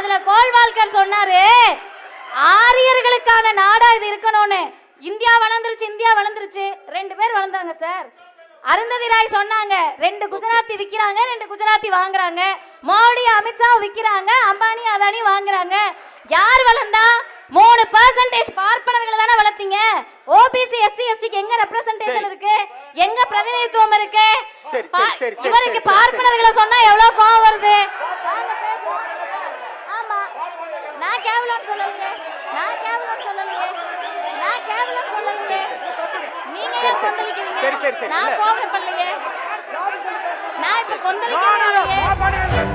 அதுல கோல்வால்கர் சொன்னாரு ஆரியர்களுக்கான நாடா இது இருக்கணும்னு. இந்தியா வளர்ந்துருச்சு 2 பேர் வளர்ந்தாங்க சார். அருந்ததி ராய் சொன்னாங்க 2 குஜராத்தி விக்கிறாங்க, 2 குஜராத்தி வாங்குறாங்க. மோடி அமித்ஷா விக்கிறாங்க, அம்பானி அதானி வாங்குறாங்க. யார் வளர்ந்தா? 3% பார்ப்பனர்களை தானே வளர்த்தீங்க. ஓபிசி எஸ்சி எஸ்டிக்கு எங்க ரெப்ரசன்டேஷன் இருக்கு? எங்க பிரதிநிதித்துவம் இருக்கு? இவருக்கு பார்ப்பனர்களை சொன்னா எவ்வளவு கோவம் வருது. வாங்க பேசுவோம். ஆமா, நான் கேவலம் சொல்லலையே, நீங்க ஏன் கொந்தளிக்கிறீங்க? நான் கோவப்படலையே, நான் இப்ப கொந்தளிக்கிறேன்.